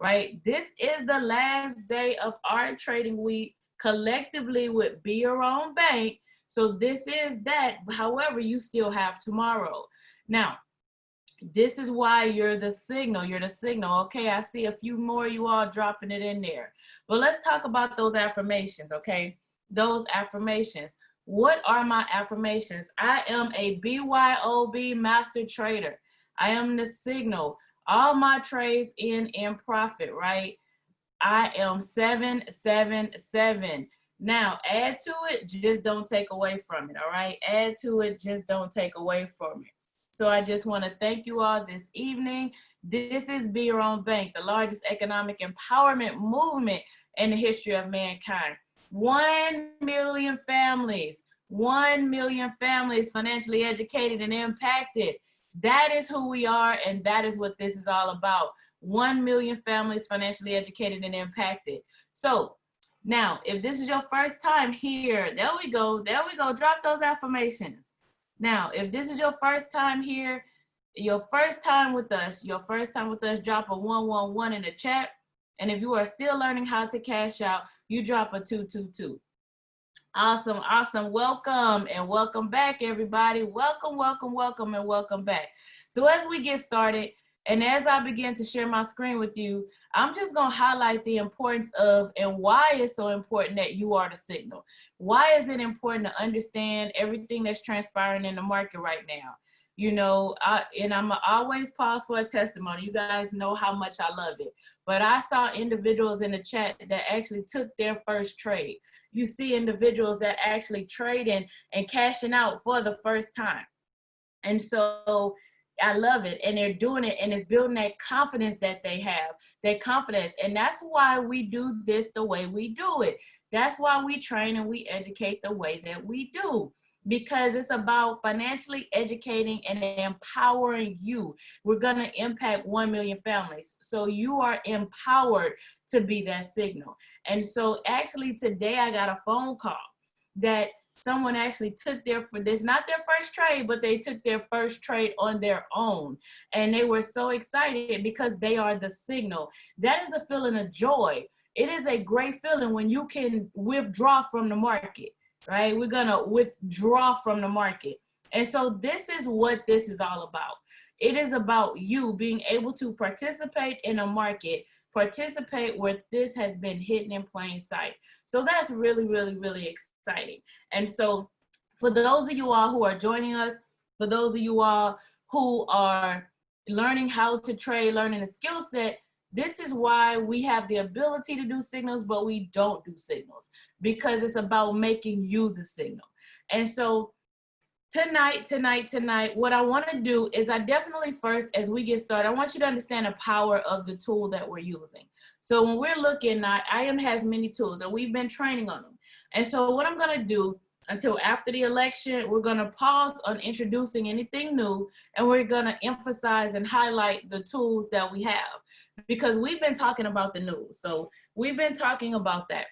right? This is the last day of our trading week collectively with Be Your Own Bank. So this is that. However, you still have tomorrow. Now, this is why you're the signal. You're the signal. Okay, I see a few more you all dropping it in there. But let's talk about those affirmations, okay? Those affirmations. What are my affirmations? I am a BYOB master trader. I am the signal. All my trades in profit, right? I am 777. Now, add to it, just don't take away from it, all right? Add to it, just don't take away from it. So I just want to thank you all this evening. This is Be Your Own Bank, the largest economic empowerment movement in the history of mankind. 1 million families, 1 million families financially educated and impacted. That is who we are, and that is what this is all about. 1 million families financially educated and impacted. So now, if this is your first time here, there we go, drop those affirmations. Now, if this is your first time here, your first time with us, drop a 111 in the chat. And if you are still learning how to cash out, you drop a 222. Awesome, awesome. Welcome and welcome back, everybody. Welcome, welcome, welcome, and welcome back. So as we get started, and as I begin to share my screen with you, I'm just going to highlight the importance of and why it's so important that you are the signal. Why is it important to understand everything that's transpiring in the market right now? You know, I'm always pause for a testimony. You guys know how much I love it. But I saw individuals in the chat that actually took their first trade. You see individuals that actually trading and cashing out for the first time. And so I love it, and they're doing it, and it's building that confidence that they have, that confidence. And that's why we do this the way we do it. That's why we train and we educate the way that we do, because it's about financially educating and empowering you. We're going to impact 1 million families. So you are empowered to be that signal. And so actually today I got a phone call that someone actually took this, not their first trade, but they took their first trade on their own. And they were so excited because they are the signal. That is a feeling of joy. It is a great feeling when you can withdraw from the market, right? We're going to withdraw from the market. And so this is what this is all about. It is about you being able to participate in a market, participate where this has been hidden in plain sight. So that's really, really, really exciting. And so for those of you all who are joining us, for those of you all who are learning how to trade, learning a skill set, this is why we have the ability to do signals, but we don't do signals, because it's about making you the signal. And so tonight, what I want to do is I definitely first, as we get started, I want you to understand the power of the tool that we're using. So when we're looking at, IAM has many tools and we've been training on them. And so what I'm going to do until after the election, we're going to pause on introducing anything new, and we're going to emphasize and highlight the tools that we have, because we've been talking about the news. So we've been talking about that,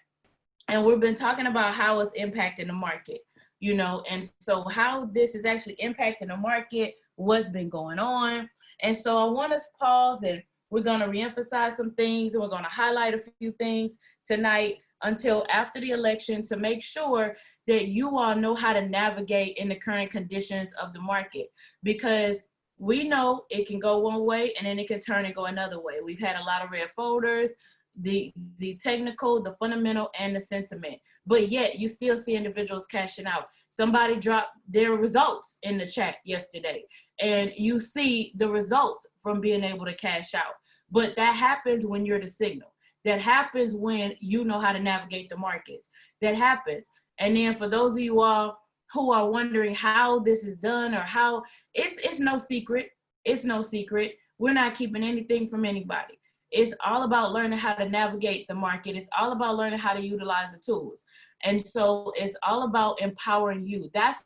and we've been talking about how it's impacting the market. You know, and so how this is actually impacting the market, what's been going on. And so I want us to pause, and we're going to reemphasize some things, and we're going to highlight a few things tonight until after the election to make sure that you all know how to navigate in the current conditions of the market, because we know it can go one way and then it can turn and go another way. We've had a lot of red folders, the technical, the fundamental, and the sentiment, but yet you still see individuals cashing out. Somebody dropped their results in the chat yesterday, and you see the results from being able to cash out. But that happens when you're the signal. That happens when you know how to navigate the markets. That happens. And then for those of you all who are wondering how this is done, or how, it's no secret. It's no secret. We're not keeping anything from anybody. It's all about learning how to navigate the market. It's all about learning how to utilize the tools. And so it's all about empowering you. That's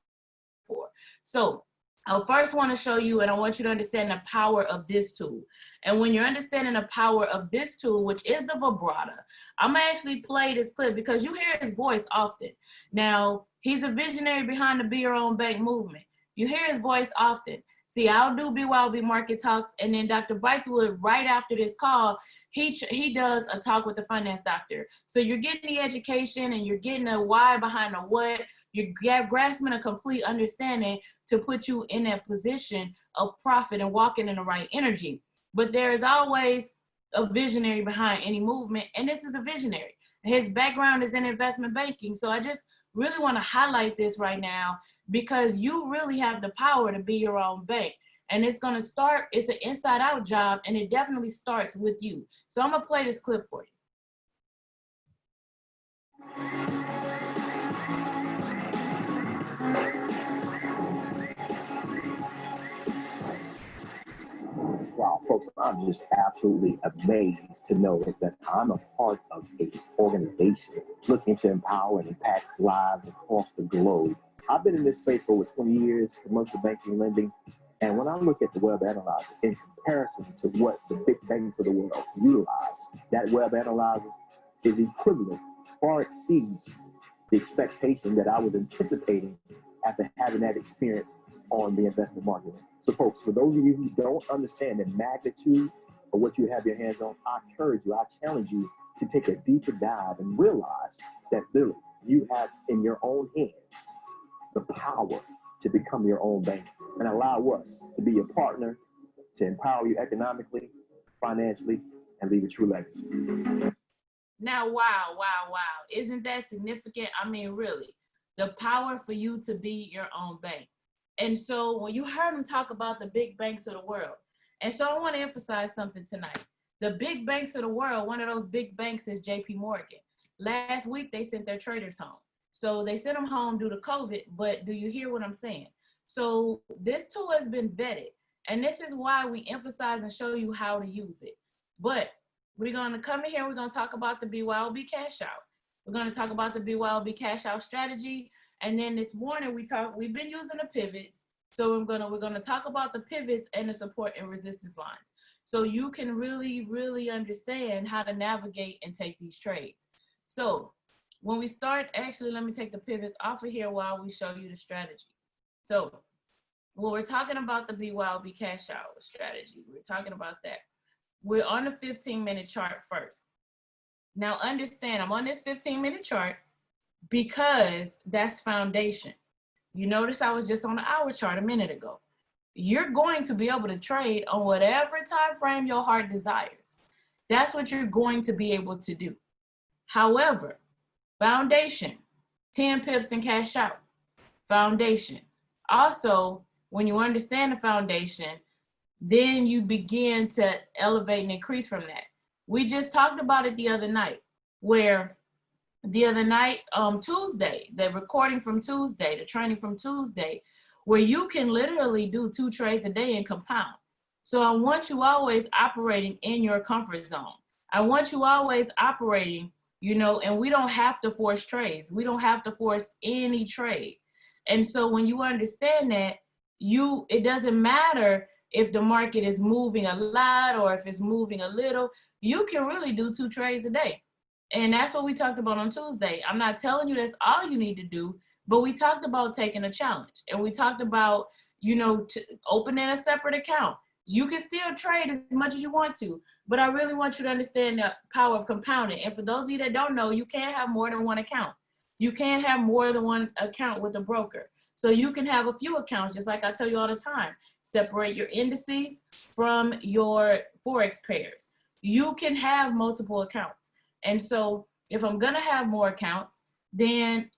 for. So I first want to show you, and I want you to understand the power of this tool. And when you're understanding the power of this tool, which is the vibrato, I'm going to actually play this clip because you hear his voice often. Now, he's a visionary behind the Be Your Own Bank movement. You hear his voice often. See, I'll do BYOB Market Talks, and then Dr. Bythewood, right after this call, he does a talk with the finance doctor. So you're getting the education and you're getting the why behind the what. You're grasping a complete understanding to put you in that position of profit and walking in the right energy. But there is always a visionary behind any movement, and this is the visionary. His background is in investment banking. So I just really want to highlight this right now, because you really have the power to be your own bank. And it's going to start, it's an inside out job, and it definitely starts with you. So I'm going to play this clip for you. Wow, folks, I'm just absolutely amazed to know that I'm a part of an organization looking to empower and impact lives across the globe. I've been in this space for over 20 years, commercial banking, lending, and when I look at the web analyzer in comparison to what the big banks of the world utilize, that web analyzer is equivalent, far exceeds the expectation that I was anticipating after having that experience on the investment market. So folks, for those of you who don't understand the magnitude of what you have your hands on, I encourage you, I challenge you to take a deeper dive and realize that literally you have in your own hands the power to become your own bank and allow us to be your partner, to empower you economically, financially, and leave a true legacy. Now, wow, wow, wow. Isn't that significant? I mean, really, the power for you to be your own bank. And so when you heard him talk about the big banks of the world, and so I want to emphasize something tonight. The big banks of the world, one of those big banks is JP Morgan. Last week, they sent their traders home. So they sent them home due to COVID, but do you hear what I'm saying? So this tool has been vetted, and this is why we emphasize and show you how to use it. But we're going to come in here, we're going to talk about the BYOB cash out. We're going to talk about the BYOB cash out strategy. And then this morning we've been using the pivots. So we're gonna talk about the pivots and the support and resistance lines. So you can really, really understand how to navigate and take these trades. So when we start, actually, let me take the pivots off of here while we show you the strategy. So when we're talking about the BYOB cash out strategy, we're talking about that. We're on the 15-minute chart first. Now understand, I'm on this 15-minute chart because that's foundation. You notice I was just on the hour chart a minute ago. You're going to be able to trade on whatever time frame your heart desires. That's what you're going to be able to do. However, foundation, 10 pips and cash out. Foundation. Also, when you understand the foundation, then you begin to elevate and increase from that. We just talked about it the other night, where Tuesday, the recording from Tuesday, the training from Tuesday, where you can literally do 2 trades a day and compound. So I want you always operating in your comfort zone. I want you always operating, and we don't have to force trades. We don't have to force any trade. And so when you understand that, it doesn't matter if the market is moving a lot or if it's moving a little, you can really do 2 trades a day. And that's what we talked about on Tuesday. I'm not telling you that's all you need to do, but we talked about taking a challenge. And we talked about, opening a separate account. You can still trade as much as you want to, but I really want you to understand the power of compounding. And for those of you that don't know, you can't have more than one account. You can't have more than one account with a broker. So you can have a few accounts, just like I tell you all the time. Separate your indices from your Forex pairs. You can have multiple accounts. And so if I'm going to have more accounts, then,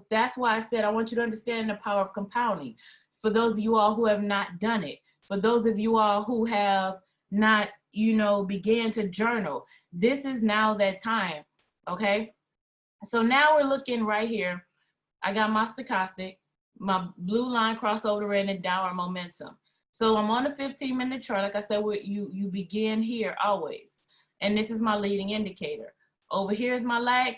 that's why I said I want you to understand the power of compounding. For those of you all who have not done it, for those of you all who have not, began to journal, this is now that time, okay? So now we're looking right here. I got my stochastic, my blue line crossover the red and downward momentum. So I'm on the 15-minute chart. Like I said, you begin here always. And this is my leading indicator. Over here is my lag.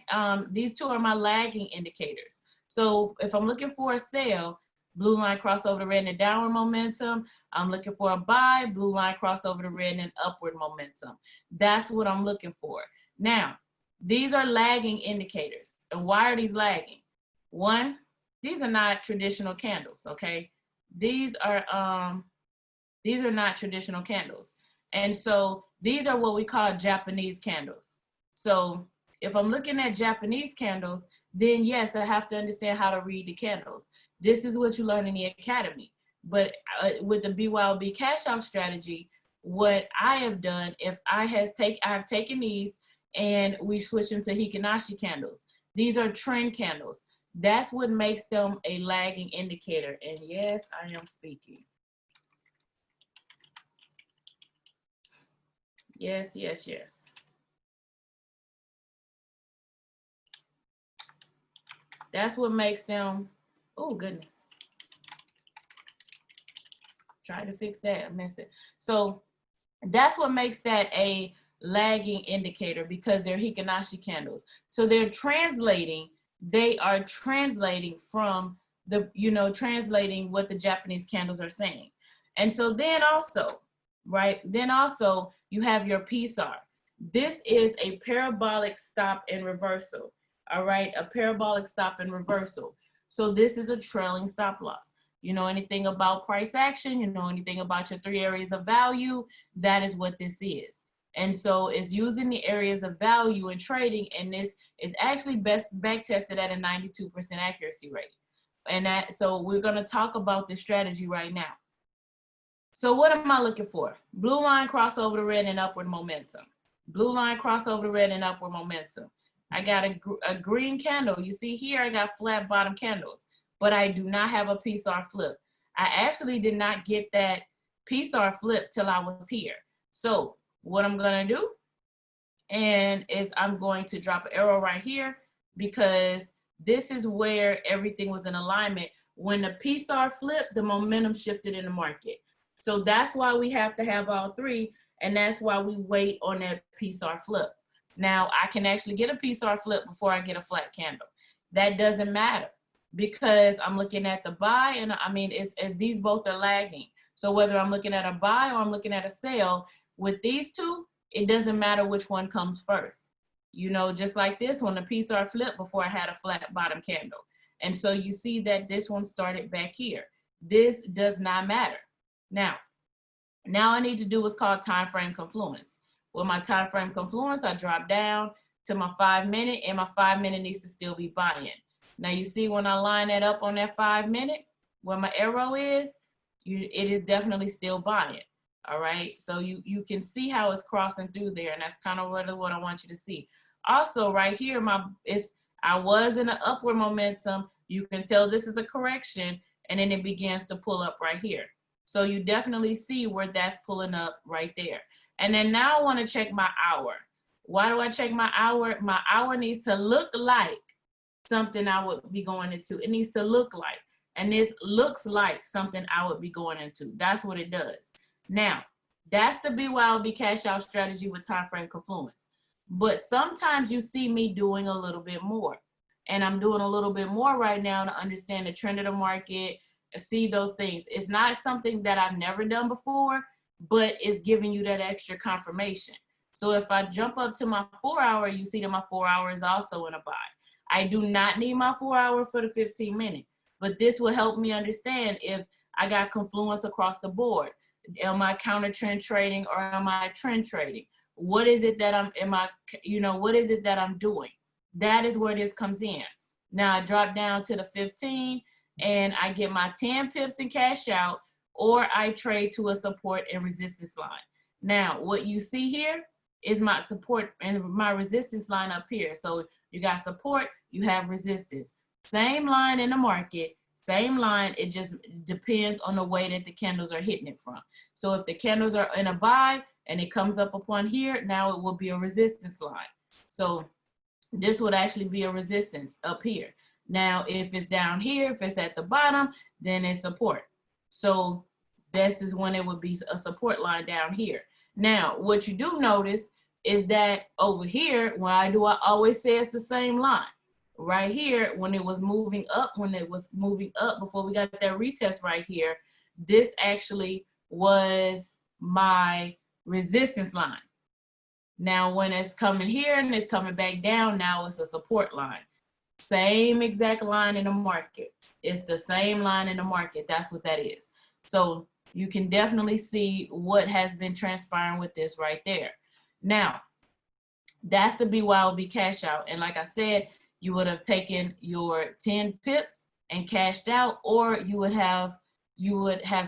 These two are my lagging indicators. So if I'm looking for a sell, blue line cross over the red and downward momentum. I'm looking for a buy, blue line cross over the red and upward momentum. That's what I'm looking for. Now, these are lagging indicators. And why are these lagging? One, these are not traditional candles, okay? These are These are not traditional candles. And so these are what we call Japanese candles. So if I'm looking at Japanese candles, then yes, I have to understand how to read the candles. This is what you learn in the academy. But with the BYOB cash out strategy, what I have done, if I have taken these and we switch them to Hikinashi candles. These are trend candles. That's what makes them a lagging indicator. And yes, I am speaking. Yes, yes, yes. That's what makes them, oh goodness. Try to fix that, I missed it. So that's what makes that a lagging indicator, because they're Hikinashi candles. So they are translating from the, translating what the Japanese candles are saying. And so then also, right, then also you have your PSAR. This is a parabolic stop and reversal, all right, a parabolic stop and reversal. So this is a trailing stop loss. You know anything about price action, you know anything about your 3 areas of value, that is what this is. And so it's using the areas of value in trading, and this is actually best back tested at a 92% accuracy rate. And so we're going to talk about this strategy right now. So what am I looking for? Blue line cross over the red and upward momentum. Blue line cross over the red and upward momentum. I got a green candle. You see here, I got flat bottom candles, but I do not have a PSAR flip. I actually did not get that PSAR flip till I was here. So what I'm gonna do is I'm going to drop an arrow right here, because this is where everything was in alignment. When the PSAR flipped, the momentum shifted in the market. So that's why we have to have all three, and that's why we wait on that PSAR flip. Now, I can actually get a PSAR flip before I get a flat candle. That doesn't matter, because I'm looking at the buy, and I mean, these both are lagging. So whether I'm looking at a buy or I'm looking at a sell, with these two, it doesn't matter which one comes first. You know, just like this one, the PSAR flipped before I had a flat bottom candle. And so you see that this one started back here. This does not matter. Now I need to do what's called time frame confluence. With my time frame confluence, I drop down to my 5 minute, and my 5 minute needs to still be buying. Now you see when I line that up on that 5 minute, where my arrow is, it is definitely still buying. All right, so you can see how it's crossing through there, and that's kind of what I want you to see. Also right here, I was in an upward momentum. You can tell this is a correction, and then it begins to pull up right here. So you definitely see where that's pulling up right there. And then now I want to check my hour. Why do I check my hour? My hour needs to look like something I would be going into. It needs to look like, and this looks like something I would be going into. That's what it does. Now, that's the BYOB cash out strategy with time frame confluence. But sometimes you see me doing a little bit more, and I'm doing a little bit more right now to understand the trend of the market, see those things. It's not something that I've never done before, but it's giving you that extra confirmation. So if I jump up to my 4 hour, you see that my 4 hour is also in a buy. I do not need my 4 hour for the 15 minute, but this will help me understand if I got confluence across the board. Am I counter trend trading, or am I trend trading? What is it that what is it that I'm doing? That is where this comes in. Now I drop down to the 15 and I get my 10 pips and cash out, or I trade to a support and resistance line. Now, what you see here is my support and my resistance line up here. So you got support, you have resistance. Same line in the market, same line, it just depends on the way that the candles are hitting it from. So if the candles are in a buy and it comes up upon here, now it will be a resistance line. So this would actually be a resistance up here. Now, if it's down here, if it's at the bottom, then it's support. So this is when it would be a support line down here. Now, what you do notice is that over here, why do I always say it's the same line? Right here, when it was moving up, before we got that retest right here, this actually was my resistance line. Now, when it's coming here and it's coming back down, now it's a support line. Same exact line in the market. It's the same line in the market. That's what that is. So You can definitely see what has been transpiring with this right there. Now, that's the BYOB cash out. And like I said, you would have taken your 10 pips and cashed out, or you would have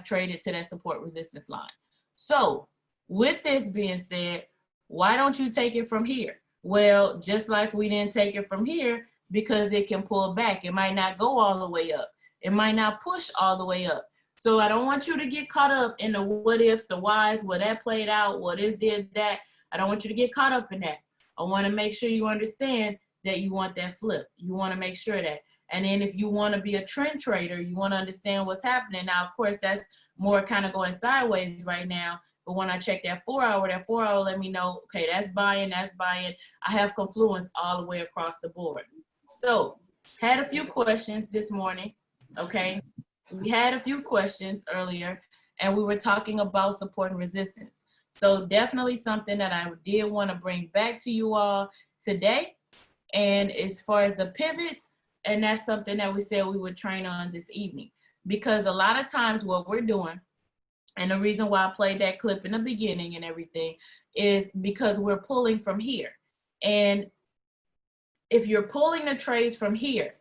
traded to that support resistance line. So with this being said, why don't you take it from here? Well, just like we didn't take it from here, because it can pull back. It might not go all the way up. It might not push all the way up. So I don't want you to get caught up in the what ifs, the whys, what that played out, what is did that. I don't want you to get caught up in that. I want to make sure you understand that you want that flip. You want to make sure that. And then if you want to be a trend trader, you want to understand what's happening. Now, of course, that's more kind of going sideways right now. But when I check that 4 hour, that 4 hour let me know, okay, that's buying, that's buying. I have confluence all the way across the board. So had a few questions this morning, okay? We had a few questions earlier, and we were talking about support and resistance. So definitely something that I did want to bring back to you all today. And as far as the pivots, and that's something that we said we would train on this evening. Because a lot of times what we're doing, and the reason why I played that clip in the beginning and everything, is because we're pulling from here. And if you're pulling the trades from here,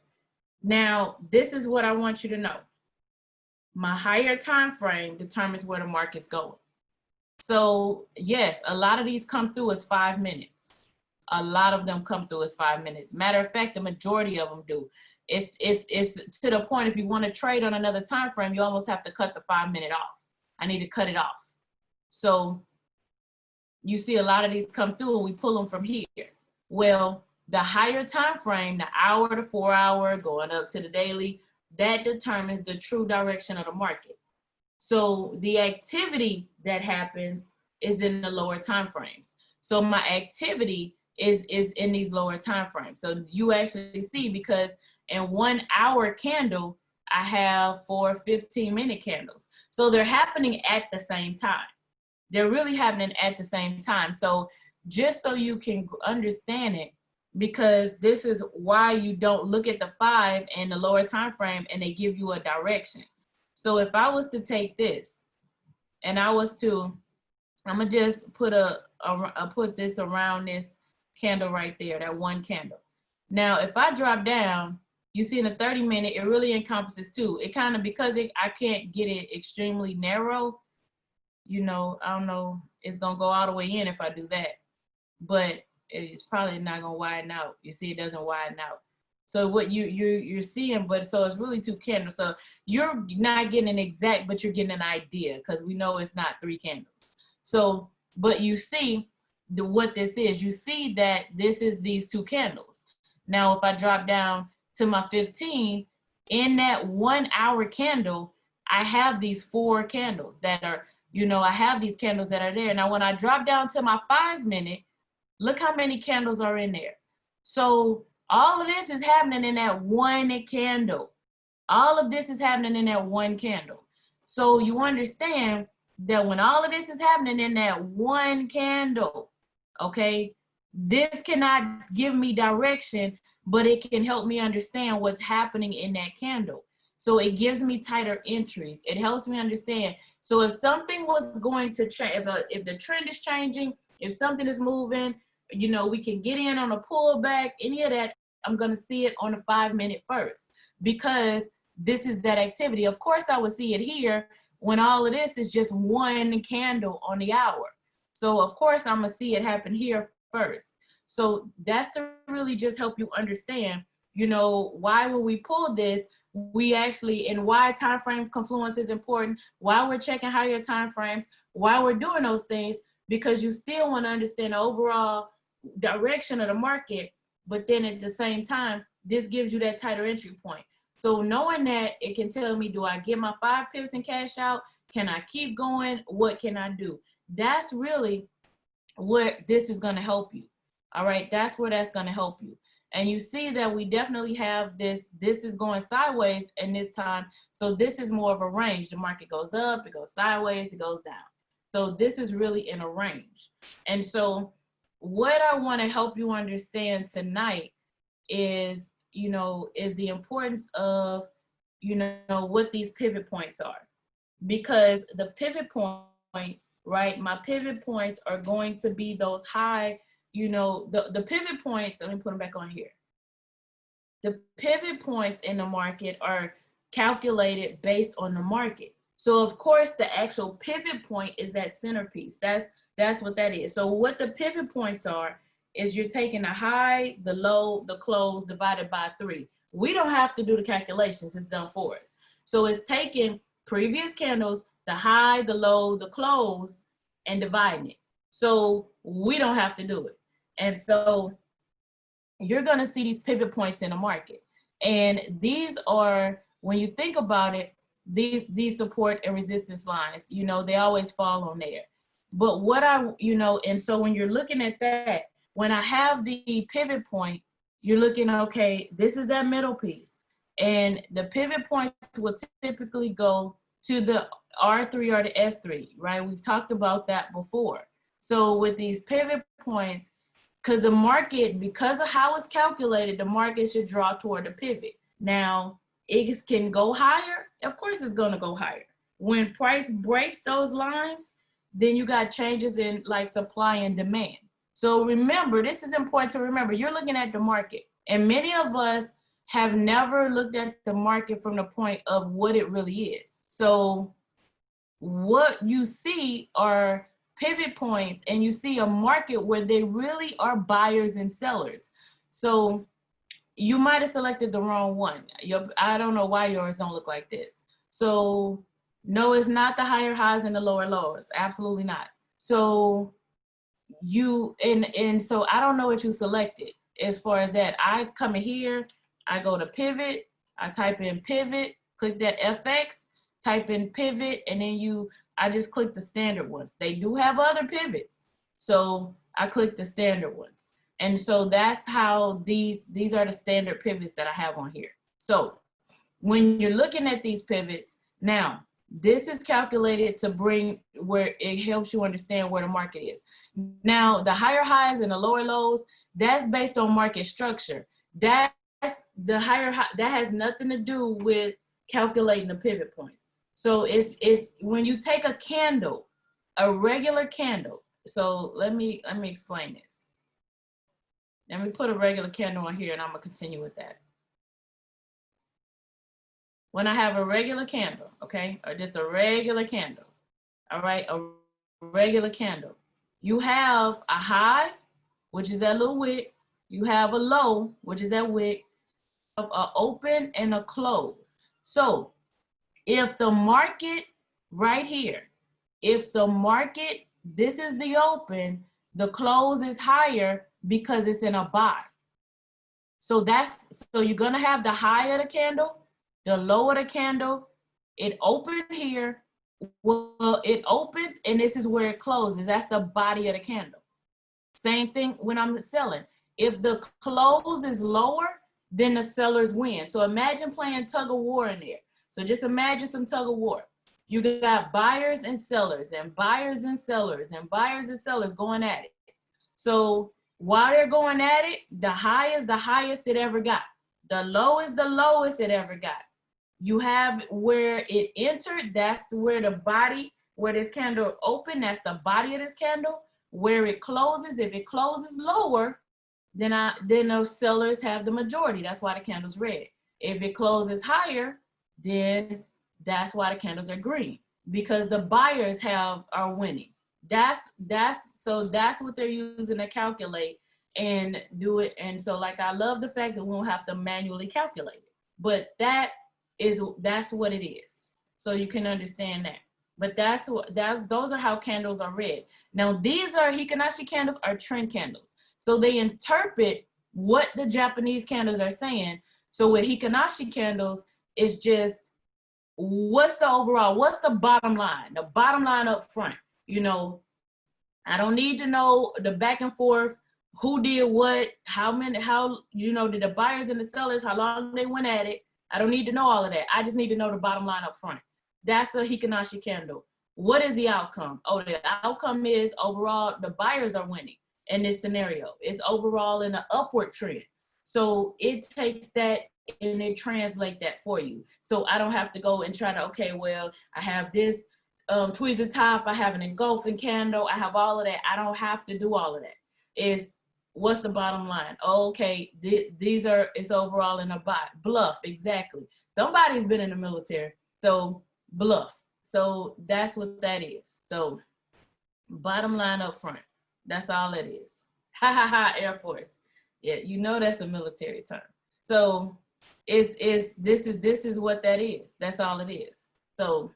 now this is what I want you to know. My higher time frame determines where the market's going. So yes, a lot of these come through as 5 minutes. A lot of them come through as 5 minutes. Matter of fact, the majority of them do. It's to the point, if you want to trade on another time frame, you almost have to cut the 5 minute off. I need to cut it off. So you see a lot of these come through and we pull them from here. Well, the higher time frame, the hour to 4 hour, going up to the daily, that determines the true direction of the market. So the activity that happens is in the lower time frames. So my activity is in these lower time frames. So you actually see, because in 1 hour candle, I have 4 15-minute candles. So they're happening at the same time. They're really happening at the same time. So just so you can understand it, because this is why you don't look at the 5 and the lower time frame and they give you a direction. So if I was to take this and I was to, I'm gonna just put put this around this candle right there, that one candle. Now, if I drop down, you see in the 30-minute, it really encompasses 2. It kind of, because I can't get it extremely narrow, you know, I don't know, it's gonna go all the way in if I do that, but it's probably not gonna widen out. You see, it doesn't widen out. So what you're seeing, but so it's really 2 candles. So you're not getting an exact, but you're getting an idea, because we know it's not 3 candles. So, but you see what this is. You see that this is these 2 candles. Now, if I drop down to my 15, in that 1 hour candle, I have these 4 candles that are, you know, I have these candles that are there. Now, when I drop down to my 5 minute, look how many candles are in there. So all of this is happening in that 1 candle. All of this is happening in that 1 candle. So you understand that when all of this is happening in that 1 candle, okay, this cannot give me direction, but it can help me understand what's happening in that candle. So it gives me tighter entries. It helps me understand. So if something was going to change, if the trend is changing, if something is moving, you know, we can get in on a pullback, any of that, I'm going to see it on the 5 minute first, because this is that activity. Of course, I would see it here when all of this is just 1 candle on the hour. So of course, I'm going to see it happen here first. So that's to really just help you understand, you know, why when we pull this, we actually, and why time frame confluence is important, why we're checking higher time frames, why we're doing those things, because you still want to understand the overall direction of the market, but then at the same time, this gives you that tighter entry point. So knowing that, it can tell me, do I get my 5 pips and cash out? Can I keep going? What can I do? That's really where this is going to help you. All right, that's where that's going to help you. And you see that we definitely have this is going sideways in this time. So this is more of a range. The market goes up, it goes sideways, it goes down. So this is really in a range. And so what I want to help you understand tonight is, you know, is the importance of, you know, what these pivot points are. because the pivot points, right? My pivot points are going to be those high, you know, the pivot points, let me put them back on here. The pivot points in the market are calculated based on the market. So of course, the actual pivot point is that centerpiece. That's what that is. So what the pivot points are is you're taking the high, the low, the close divided by 3. We don't have to do the calculations. It's done for us. So it's taking previous candles, the high, the low, the close, and dividing it. So we don't have to do it. And so you're going to see these pivot points in the market. And these are, when you think about it, these support and resistance lines, you know, they always fall on there. But what you know, and so when you're looking at that, when I have the pivot point, you're looking, okay, this is that middle piece. And the pivot points will typically go to the R3 or the S3, right? We've talked about that before. So with these pivot points, because the market, because of how it's calculated, the market should draw toward the pivot. Now, it can go higher. Of course, it's going to go higher. When price breaks those lines, then you got changes in like supply and demand. So remember, this is important to remember. You're looking at the market. And many of us have never looked at the market from the point of what it really is. So what you see are pivot points, and you see a market where they really are buyers and sellers. So you might have selected the wrong one. I don't know why yours don't look like this. So no, it's not the higher highs and the lower lows. Absolutely not. So you, and so I don't know what you selected as far as that. I come in here, I go to pivot, I type in pivot, click that FX, type in pivot, and then I just click the standard ones. They do have other pivots. So I click the standard ones. And so that's how these are the standard pivots that I have on here. So when you're looking at these pivots, now this is calculated to bring where it helps you understand where the market is. Now, the higher highs and the lower lows, that's based on market structure. That's the higher high, that has nothing to do with calculating the pivot points. So it's when you take a candle, a regular candle. So let me explain this. Let me put a regular candle on here, and I'm gonna continue with that. When I have a regular candle, okay, or just a regular candle, all right, a regular candle, you have a high, which is that little wick. You have a low, which is that wick, of an open and a close. So if the market right here, if the market, this is the open, the close is higher because it's in a buy. So you're gonna have the high of the candle, the low of the candle, it opened here, well, it opens and this is where it closes. That's the body of the candle. Same thing when I'm selling. If the close is lower, then the sellers win. So imagine playing tug of war in there. So just imagine some tug of war. You got buyers and sellers and buyers and sellers and buyers and sellers going at it. So while they're going at it, the high is the highest it ever got. The low is the lowest it ever got. You have where it entered, that's where the body, where this candle opened, that's the body of this candle. Where it closes, if it closes lower, then those sellers have the majority. That's why the candle's red. If it closes higher, then that's why the candles are green, because the buyers are winning. That's what they're using to calculate and do it. And so like, I love the fact that we don't have to manually calculate it, but that's what it is. So you can understand that. But those are how candles are read. Now these are Hikanashi candles, are trend candles. So they interpret what the Japanese candles are saying. So with Hikanashi candles, it's just, what's the overall, what's the bottom line? The bottom line up front, you know, I don't need to know the back and forth, who did what, you know, did the buyers and the sellers, how long they went at it. I don't need to know all of that. I just need to know the bottom line up front. That's a Hikanashi candle. What is the outcome? Oh, the outcome is overall the buyers are winning in this scenario. It's overall in an upward trend. So it takes that and it translate that for you. So I don't have to go and try to, okay, well, I have this tweezer top, I have an engulfing candle, I have all of that. I don't have to do all of that. It's what's the bottom line? Okay, these are, it's overall in a bluff, exactly. Somebody's been in the military, so bluff. So that's what that is. So bottom line up front, that's all it is. Ha ha ha, Air Force. Yeah, you know that's a military term. So this is what that is. That's all it is. So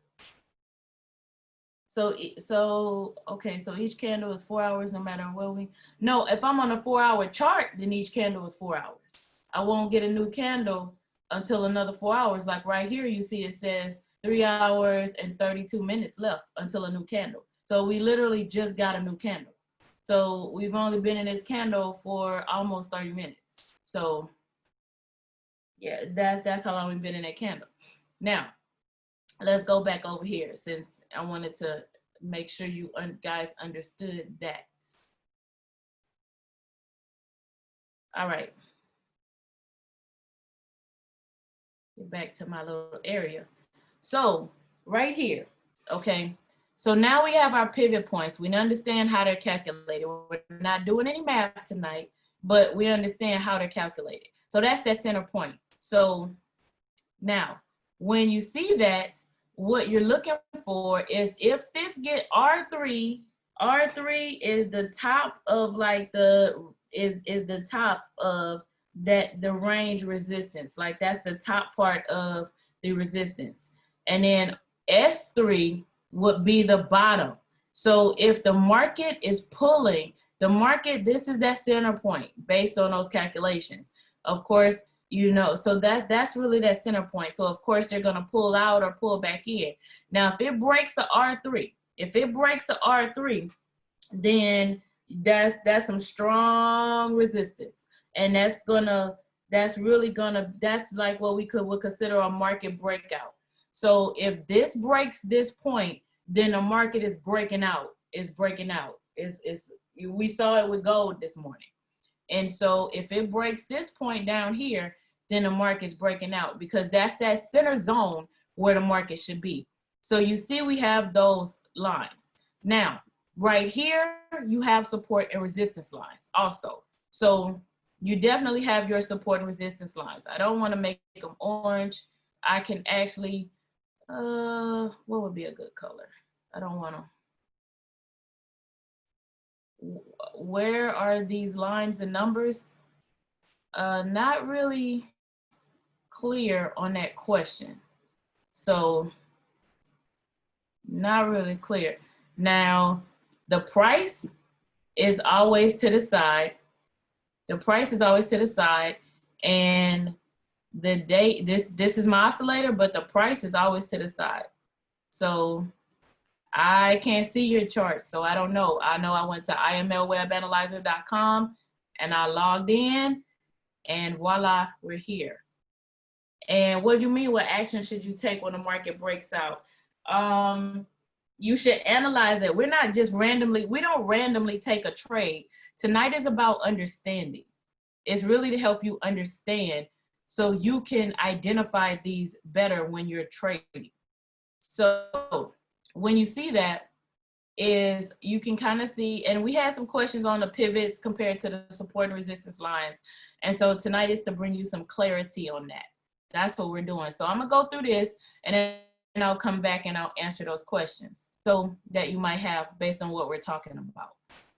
okay, so each candle is 4 hours no matter what we, no, if I'm on a 4 hour chart, then each candle is 4 hours. I won't get a new candle until another 4 hours. Like right here, you see it says 3 hours and 32 minutes left until a new candle. So we literally just got a new candle. So we've only been in this candle for almost 30 minutes. So yeah, that's how long we've been in that candle. Now, let's go back over here since I wanted to make sure you guys understood that. All right. Get back to my little area. So right here, okay. So now we have our pivot points. We understand how they're calculated. We're not doing any math tonight, but we understand how they're calculated. So that's that center point. So now, when you see that, what you're looking for is if this get R3 is the top of like is the top of that, the range resistance. Like that's the top part of the resistance. And then S3 would be the bottom. So if the market is pulling, the market, this is that center point based on those calculations. Of course, you know, so that's really that center point. So of course they're gonna pull out or pull back in. Now, if it breaks a R3, then that's some strong resistance. And that's like what we would consider a market breakout. So if this breaks this point, then the market is breaking out. We saw it with gold this morning. And so if it breaks this point down here, then the market's breaking out, because that's that center zone where the market should be. So you see we have those lines. Now, right here, you have support and resistance lines also. So you definitely have your support and resistance lines. I don't want to make them orange. I can actually, what would be a good color? I don't want to. Where are these lines and numbers? Not really clear on that question. So not really clear. Now, the price is always to the side. The price is always to the side, and the date, this is my oscillator, but the price is always to the side. So I can't see your chart, so I don't know. I know I went to imlwebanalyzer.com and I logged in, and voila, we're here. And what do you mean, what action should you take when the market breaks out? You should analyze it. We're not just randomly, we don't randomly take a trade. Tonight is about understanding. It's really to help you understand so you can identify these better when you're trading. So when you see that, is you can kind of see, and we had some questions on the pivots compared to the support and resistance lines. And so tonight is to bring you some clarity on that. That's what we're doing. So I'm gonna go through this, and then I'll come back and I'll answer those questions so that you might have based on what we're talking about.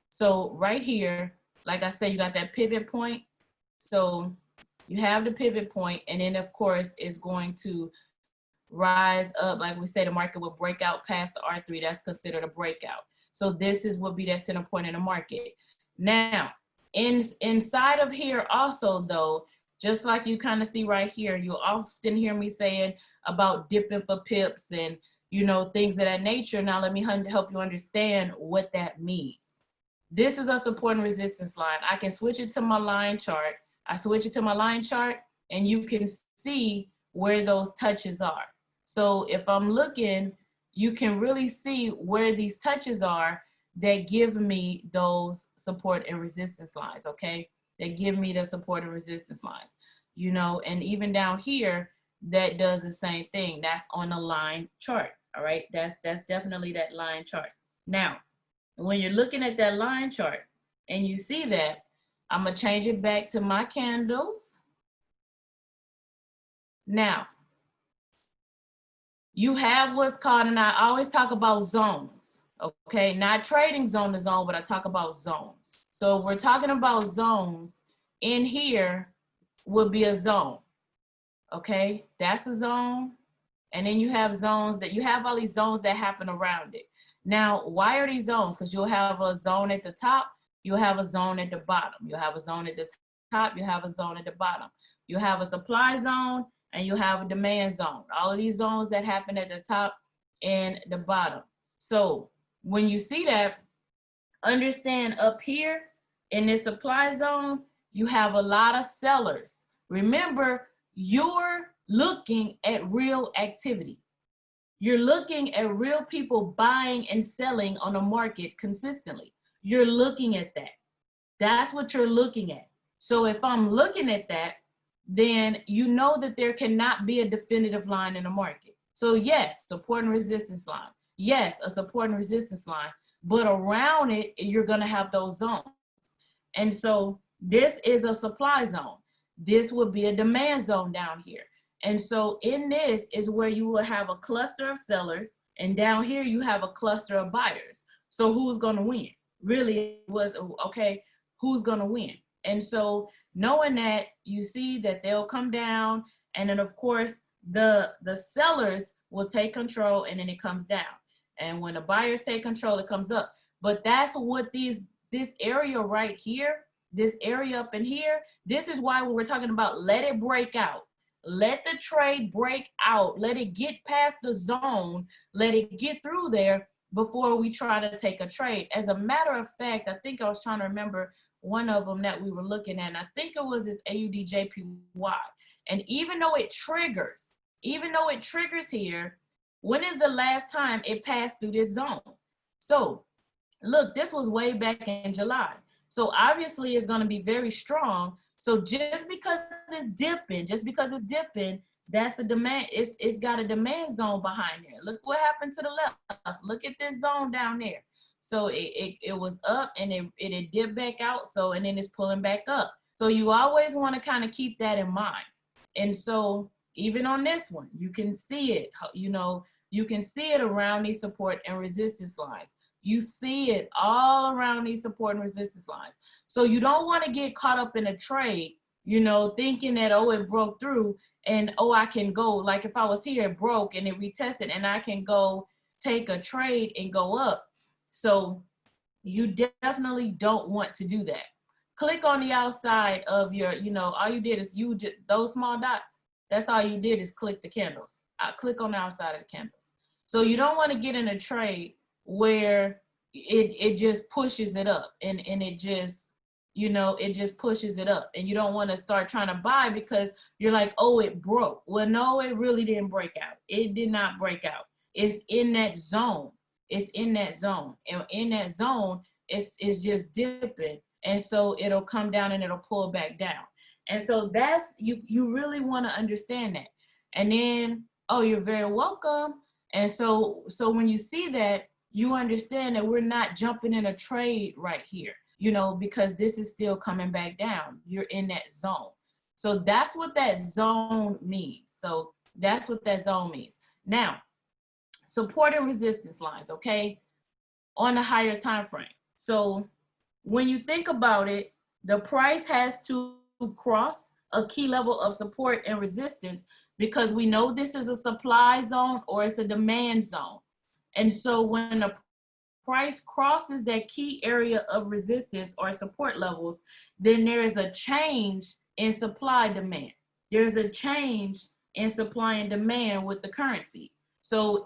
So right here, like I said, you got that pivot point. So you have the pivot point, and then of course it's going to rise up. Like we say, the market will break out past the R3. That's considered a breakout. So this would be that center point in the market. Now, inside of here also though, just like you kind of see right here, you often hear me saying about dipping for pips and, you know, things of that nature. Now let me help you understand what that means. This is a support and resistance line. I can switch it to my line chart. I switch it to my line chart, and you can see where those touches are. So if I'm looking, you can really see where these touches are that give me those support and resistance lines, okay? That give me the support and resistance lines. you know, and even down here, that does the same thing. That's on a line chart. All right, that's definitely that line chart. Now, when you're looking at that line chart and you see that, I'm gonna change it back to my candles. Now, you have what's called, and I always talk about zones, okay? Not trading zone to zone, but I talk about zones. So if we're talking about zones, in here would be a zone, okay? That's a zone. And then you have zones that you have all these zones that happen around it. Now, why are these zones? Because you'll have a zone at the top, you'll have a zone at the bottom. You'll have a zone at the top, you have a zone at the bottom. You have a supply zone and you have a demand zone. All of these zones that happen at the top and the bottom. So when you see that, understand up here in this supply zone, you have a lot of sellers. Remember, you're looking at real activity. You're looking at real people buying and selling on the market consistently. You're looking at that. That's what you're looking at. So if I'm looking at that, then you know that there cannot be a definitive line in the market. So yes, support and resistance line. Yes, a support and resistance line, but around it, you're gonna have those zones. And so this is a supply zone. This would be a demand zone down here. And so in this is where you will have a cluster of sellers, and down here you have a cluster of buyers. So who's gonna win? Really it was, okay, who's gonna win? And so knowing that, you see that they'll come down, and then of course the sellers will take control, and then it comes down. And when the buyers take control, it comes up. But that's what this area right here, this area up in here, this is why when we're talking about let it break out, let the trade break out, let it get past the zone, let it get through there before we try to take a trade. As a matter of fact, I think I was trying to remember one of them that we were looking at, and I think it was this AUDJPY. And even though it triggers here, when is the last time it passed through this zone? So look, this was way back in July. So obviously it's going to be very strong. So just because it's dipping, that's a demand. It's got a demand zone behind there. Look what happened to the left. Look at this zone down there. So it was up and it dipped back out. So, and then it's pulling back up. So you always want to kind of keep that in mind. And so even on this one, you can see it, you know, you can see it around these support and resistance lines. You see it all around these support and resistance lines. So you don't want to get caught up in a trade, you know, thinking that, oh, it broke through and, oh, I can go, like if I was here, it broke and it retested and I can go take a trade and go up. So you definitely don't want to do that. Click on the outside of your, you know, all you did is those small dots, that's all you did is click the candles. Click on the outside of the candles. So you don't want to get in a trade where it just pushes it up and it just, you know, it just pushes it up, and you don't want to start trying to buy because you're like, oh, it broke. Well, no, it really didn't break out. It did not break out. It's in that zone. It's in that zone, and in that zone, it's just dipping, and so it'll come down and it'll pull back down. And so that's, you really want to understand that. And then, oh, you're very welcome. And so when you see that, you understand that we're not jumping in a trade right here, you know, because this is still coming back down. You're in that zone. So that's what that zone means. So that's what that zone means. Now, support and resistance lines, okay, on a higher time frame. So when you think about it, the price has to cross a key level of support and resistance because we know this is a supply zone or it's a demand zone. And so when the price crosses that key area of resistance or support levels, then there is a change in supply demand. There's a change in supply and demand with the currency. So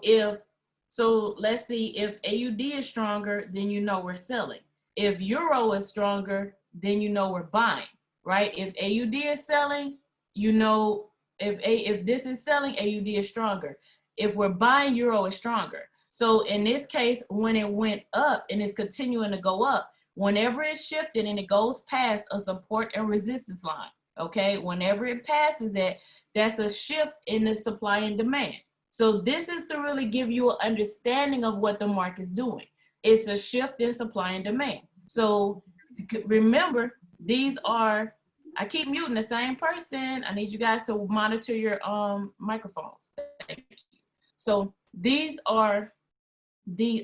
let's see, if AUD is stronger, then you know we're selling. If Euro is stronger, then you know we're buying, right? If AUD is selling, you know, if this is selling, AUD is stronger. If we're buying, Euro is stronger. So in this case, when it went up and it's continuing to go up, whenever it's shifted and it goes past a support and resistance line, okay? Whenever it passes it, that's a shift in the supply and demand. So this is to really give you an understanding of what the market's doing. It's a shift in supply and demand. So remember, these are, I keep muting the same person. I need you guys to monitor your microphones. Thank you. So these are the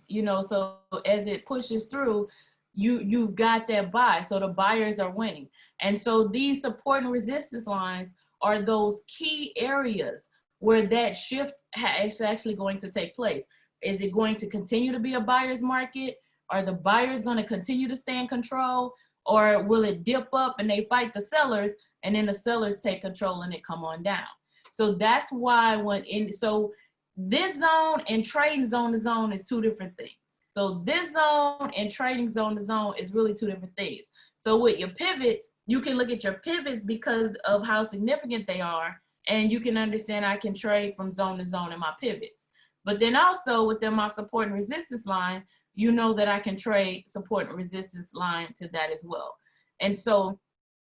you know, so as it pushes through, you've got that buy, so the buyers are winning. And so these support and resistance lines are those key areas where that shift is actually going to take place. Is it going to continue to be a buyer's market? Are the buyers going to continue to stay in control, or will it dip up and they fight the sellers and then the sellers take control and it come on down? So that's why so this zone and trading zone to zone is two different things. So this zone and trading zone to zone is really two different things. So with your pivots, you can look at your pivots because of how significant they are, and you can understand I can trade from zone to zone in my pivots. But then also within my support and resistance line, you know that I can trade support and resistance line to that as well. And so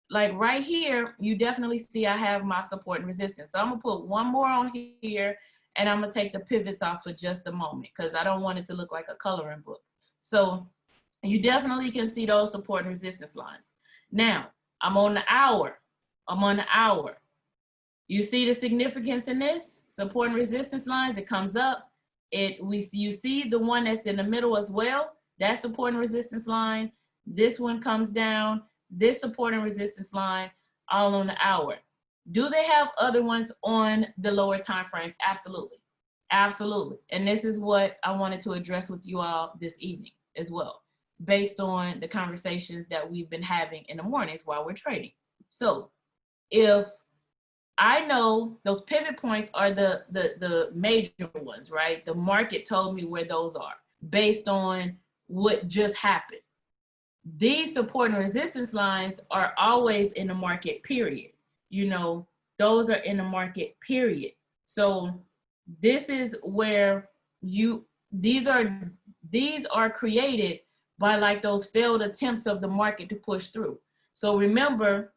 like right here, you definitely see I have my support and resistance. So I'm gonna put one more on here, and I'm gonna take the pivots off for just a moment because I don't want it to look like a coloring book. So you definitely can see those support and resistance lines. Now, I'm on the hour. I'm on the hour. You see the significance in this? Support and resistance lines, it comes up. You see the one that's in the middle as well, that support and resistance line. This one comes down, this support and resistance line, all on the hour. Do they have other ones on the lower time frames? Absolutely. Absolutely. And this is what I wanted to address with you all this evening as well, based on the conversations that we've been having in the mornings while we're trading. So if I know those pivot points are the major ones, right? The market told me where those are based on what just happened. These support and resistance lines are always in the market, period. You know, those are in the market, period. So this is where these are created by like those failed attempts of the market to push through. So remember,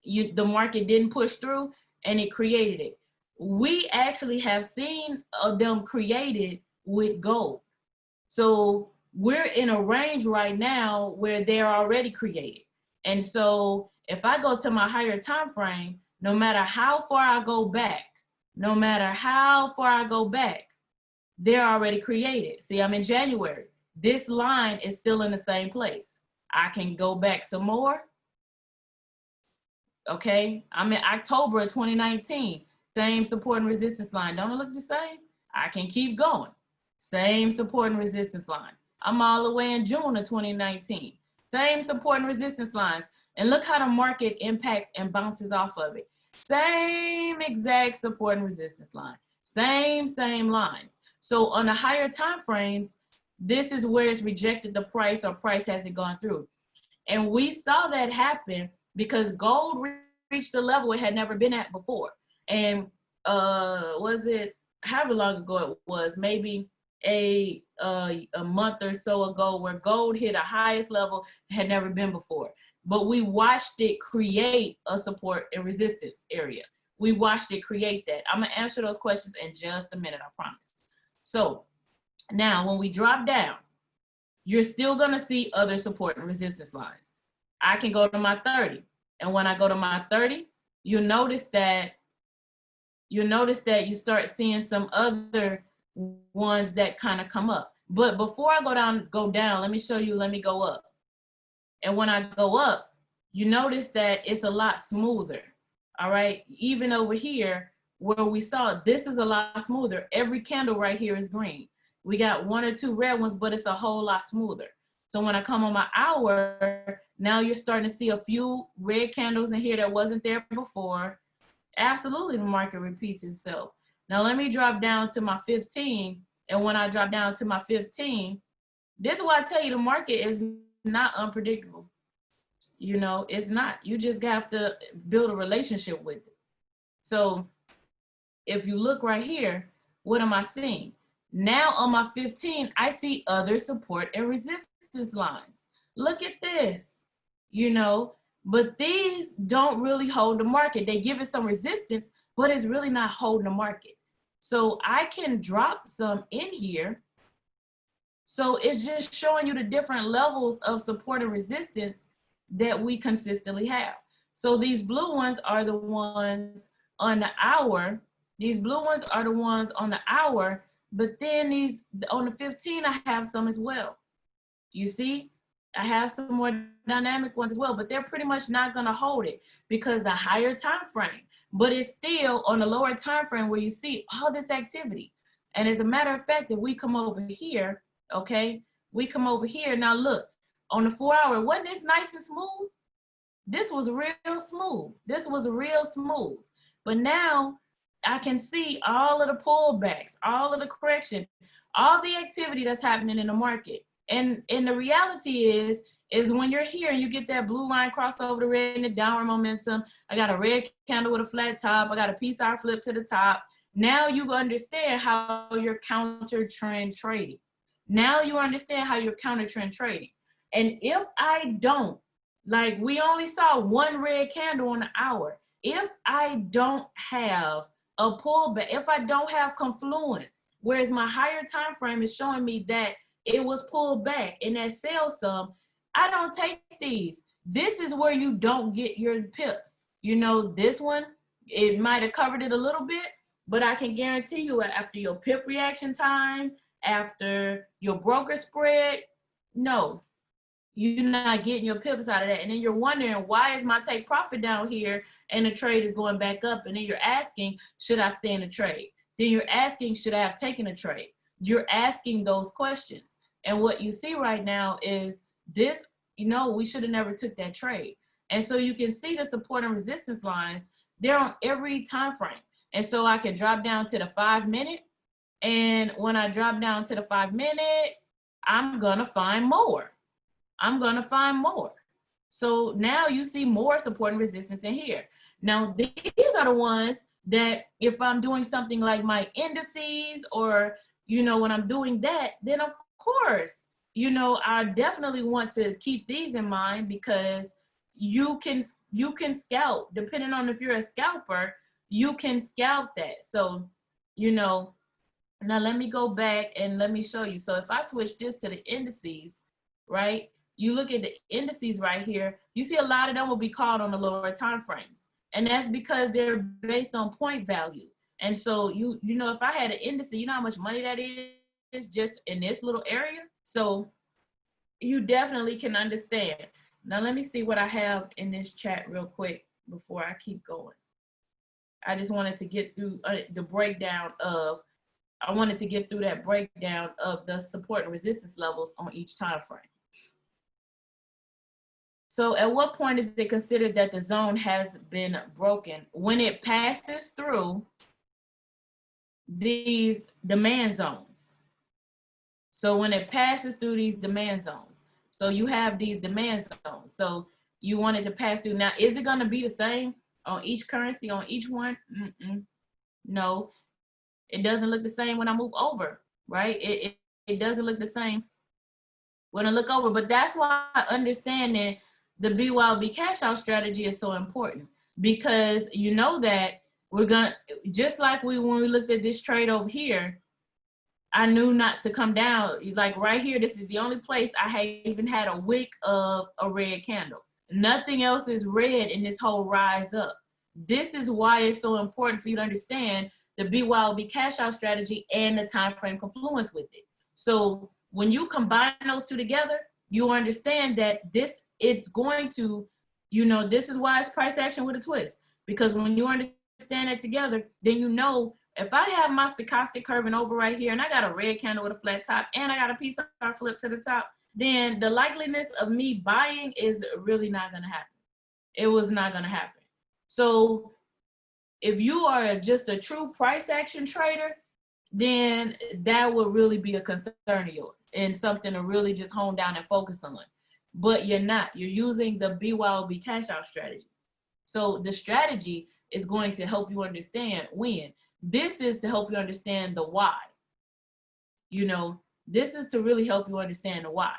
the market didn't push through and it created it. We actually have seen them created with gold. So we're in a range right now where they're already created. And so if I go to my higher time frame, no matter how far I go back, they're already created. See, I'm in January. This line is still in the same place. I can go back some more. Okay, I'm in October of 2019. Same support and resistance line. Don't it look the same? I can keep going. Same support and resistance line. I'm all the way in June of 2019. Same support and resistance lines. And look how the market impacts and bounces off of it. Same exact support and resistance line. Same lines. So on the higher time frames, this is where it's rejected the price or price hasn't gone through. And we saw that happen because gold reached a level it had never been at before. And was it however long ago it was, maybe a month or so ago, where gold hit a highest level it had never been before. But we watched it create a support and resistance area. We watched it create that. I'm gonna answer those questions in just a minute, I promise. So now when we drop down, you're still gonna see other support and resistance lines. I can go to my 30. And when I go to my 30, you'll notice that you start seeing some other ones that kind of come up. But before I go down, let me show you, let me go up. And when I go up, you notice that it's a lot smoother. All right, even over here where we saw, this is a lot smoother. Every candle right here is green. We got one or two red ones, but it's a whole lot smoother. So when I come on my hour, now you're starting to see a few red candles in here that wasn't there before. Absolutely, the market repeats itself. Now let me drop down to my 15. And when I drop down to my 15, this is why I tell you the market is not unpredictable. You know, it's not. You just have to build a relationship with it. So if you look right here, what am I seeing? Now on my 15, I see other support and resistance lines. Look at this. You know, But these don't really hold the market. They give it some resistance, but it's really not holding the market. So I can drop some in here. So it's just showing you the different levels of support and resistance that we consistently have. So these blue ones are the ones on the hour. These blue ones are the ones on the hour, but then these on the 15, I have some as well. You see, I have some more dynamic ones as well, but they're pretty much not gonna hold it because the higher time frame, but it's still on the lower time frame where you see all this activity. And as a matter of fact, if we come over here, okay, we come over here, now look, on the 4 hour, wasn't this nice and smooth? This was real smooth. This was real smooth. But now I can see all of the pullbacks, all of the correction, all the activity that's happening in the market. And the reality is when you're here and you get that blue line cross over the red and the downward momentum, I got a red candle with a flat top, I got a peace hour flip to the top. Now you understand how you're counter trend trading. Now you understand how you're counter trend trading. And if I don't, like we only saw one red candle on the hour, if I don't have a pullback, if I don't have confluence, whereas my higher time frame is showing me that it was pulled back in that sell sum, I don't take these. This is where you don't get your pips. You know, this one, it might have covered it a little bit, but I can guarantee you after your pip reaction time, after your broker spread, no, you're not getting your pips out of that. And then you're wondering, why is my take profit down here and the trade is going back up? And then you're asking, should I stay in the trade? Then you're asking, should I have taken a trade? You're asking those questions. And what you see right now is this, you know, we should have never took that trade. And so you can see the support and resistance lines, they're on every time frame. And so I can drop down to the 5 minute. And when I drop down to the 5 minute, I'm gonna find more. I'm gonna find more. So now you see more support and resistance in here. Now these are the ones that if I'm doing something like my indices or, you know, when I'm doing that, then of course, you know, I definitely want to keep these in mind because you can scalp, depending on if you're a scalper, you can scalp that. So, you know, now let me go back and let me show you. So if I switch this to the indices, right? You look at the indices right here, you see a lot of them will be called on the lower time frames. And that's because they're based on point value. And so you know, if I had an index, you know how much money that is just in this little area. So you definitely can understand. Now let me see what I have in this chat real quick before I keep going. I just wanted to get through the breakdown of, I wanted to get through that breakdown of the support and resistance levels on each time frame. So at what point is it considered that the zone has been broken? When it passes through these demand zones. So when it passes through these demand zones. So you have these demand zones. So you want it to pass through. Now, is it going to be the same on each currency, on each one? No, it doesn't look the same when I move over, right? It doesn't look the same when I look over, but that's why understanding the BYOB cash out strategy is so important, because you know that we're gonna, just like when we looked at this trade over here, I knew not to come down. Like right here, this is the only place I even had a wick of a red candle. Nothing else is red in this whole rise up. This is why it's so important for you to understand the BYOB cash out strategy and the time frame confluence with it. So when you combine those two together, you understand that this is going to, you know, this is why it's price action with a twist. Because when you understand that together, then you know, if I have my stochastic curving over right here and I got a red candle with a flat top and I got a piece of flip to the top, then the likeliness of me buying is really not going to happen. It was not going to happen. So if you are just a true price action trader, then that would really be a concern of yours and something to really just hone down and focus on. But you're not. You're using the BYOB cash out strategy. So the strategy is going to help you understand when. This is to help you understand the why. You know, this is to really help you understand the why.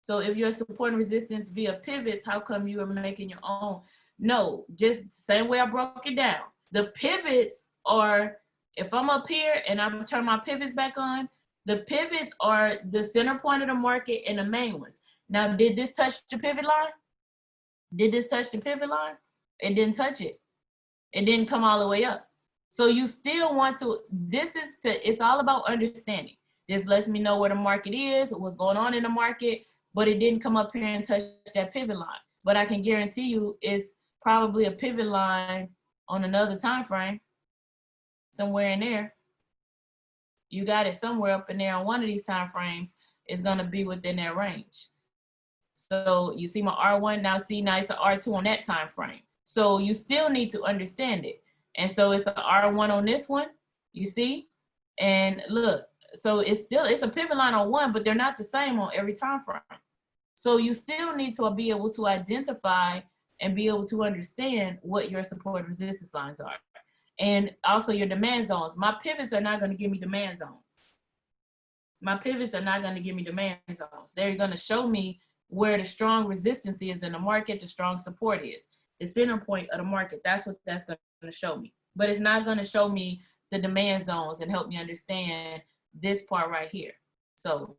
So if you're supporting resistance via pivots, how come you are making your own? No, just the same way I broke it down. The pivots are, if I'm up here and I'm turning my pivots back on, the pivots are the center point of the market and the main ones. Now, did this touch the pivot line? Did this touch the pivot line? It didn't touch it. It didn't come all the way up. So you still want to, it's all about understanding. This lets me know where the market is, what's going on in the market, but it didn't come up here and touch that pivot line. But I can guarantee you it's probably a pivot line on another time frame, somewhere in there. You got it somewhere up in there on one of these time frames. It's gonna be within that range. So you see my R1 now, now it's an R2 on that time frame. So you still need to understand it. And so it's an R1 on this one, you see? And look, so it's a pivot line on one, but they're not the same on every time frame. So you still need to be able to identify and be able to understand what your support and resistance lines are. And also your demand zones. My pivots are not going to give me demand zones. My pivots are not going to give me demand zones. They're going to show me where the strong resistance is in the market, the strong support is. The center point of the market, that's what that's going to show me. But it's not going to show me the demand zones and help me understand this part right here. So,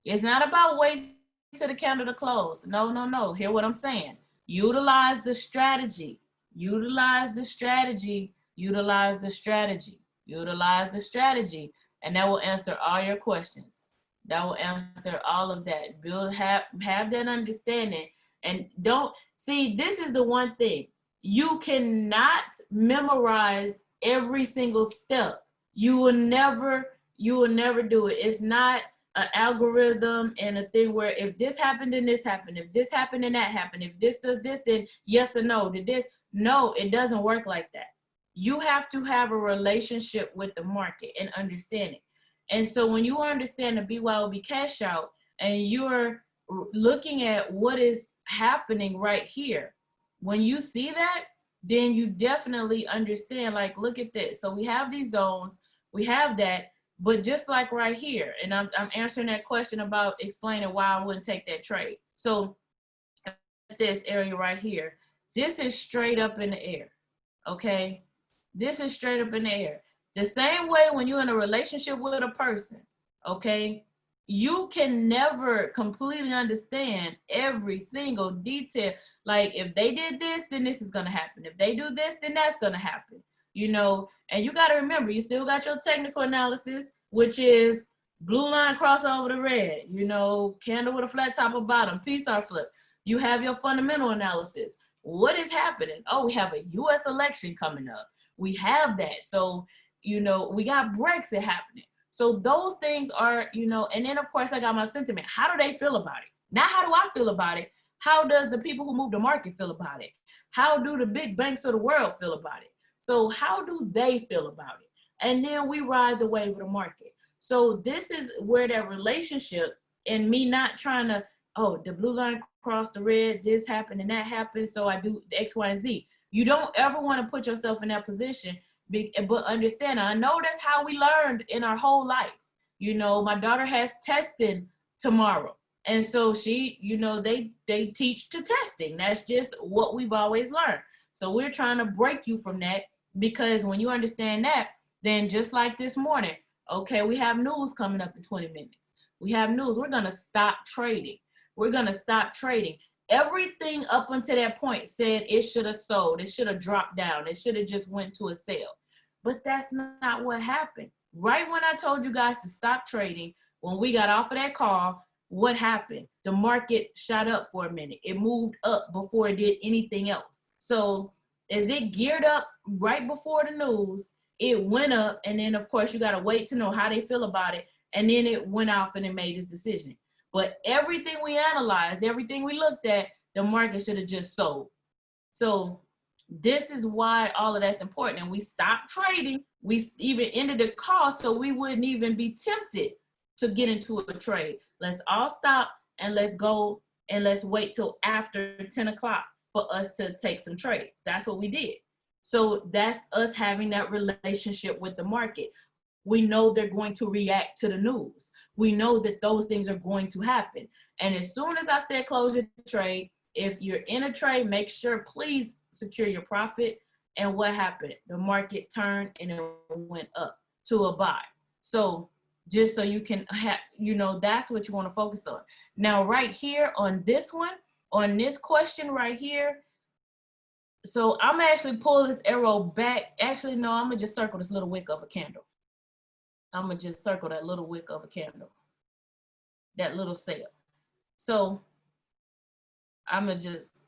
it's not about waiting to the candle to close. No, no, no. Hear what I'm saying. Utilize the strategy. Utilize the strategy. Utilize the strategy. Utilize the strategy. And that will answer all your questions. That will answer all of that. Have that understanding. And don't, see, this is the one thing. You cannot memorize every single step. You will never do it. It's not an algorithm and a thing where if this happened, then this happened. If this happened, then that happened. If this does this, then yes or no. Did this? No, it doesn't work like that. You have to have a relationship with the market and understand it. And so when you understand the BYOB cash out and you're looking at what is happening right here, when you see that, then you definitely understand, like, look at this. So we have these zones, we have that, but just like right here, and I'm answering that question about explaining why I wouldn't take that trade. So this area right here, this is straight up in the air, okay? This is straight up in the air. The same way when you're in a relationship with a person, okay, you can never completely understand every single detail. Like if they did this, then this is gonna happen. If they do this, then that's gonna happen. You know, and you gotta remember, you still got your technical analysis, which is blue line cross over the red, you know, candle with a flat top or bottom, peace-R flip. You have your fundamental analysis. What is happening? Oh, we have a US election coming up. We have that. So, you know, we got Brexit happening. So those things are, you know, and then of course I got my sentiment. How do they feel about it? Not how do I feel about it? How does the people who move the market feel about it? How do the big banks of the world feel about it? So how do they feel about it? And then we ride the wave of the market. So this is where that relationship and me not trying to, oh, the blue line crossed the red, this happened and that happened, so I do X, Y, and Z. You don't ever want to put yourself in that position, but understand, I know that's how we learned in our whole life. You know, my daughter has testing tomorrow. And so she, you know, they teach to testing. That's just what we've always learned. So we're trying to break you from that, because when you understand that, then just like this morning, okay, we have news coming up in 20 minutes. We have news. We're going to stop trading. We're going to stop trading. Everything up until that point said it should have sold. It should have dropped down. It should have just went to a sale. But that's not what happened. Right when I told you guys to stop trading, when we got off of that call, what happened? The market shot up for a minute. It moved up before it did anything else. So as it geared up right before the news, it went up. And then, of course, you got to wait to know how they feel about it. And then it went off and it made its decision. But everything we analyzed, everything we looked at, the market should have just sold. So this is why all of that's important. And we stopped trading. We even ended the call so we wouldn't even be tempted to get into a trade. Let's all stop and let's go and let's wait till after 10 o'clock for us to take some trades. That's what we did. So that's us having that relationship with the market. We know they're going to react to the news. We know that those things are going to happen. And as soon as I said close your trade, if you're in a trade, make sure, please secure your profit. And what happened? The market turned and it went up to a buy. So just so you can have, you know, that's what you want to focus on. Now, right here on this one, on this question right here, so I'm actually pull this arrow back. Actually, no, I'm gonna just circle this little wick of a candle. I'm gonna just circle that little wick of a candle, that little sail. So I'm gonna just,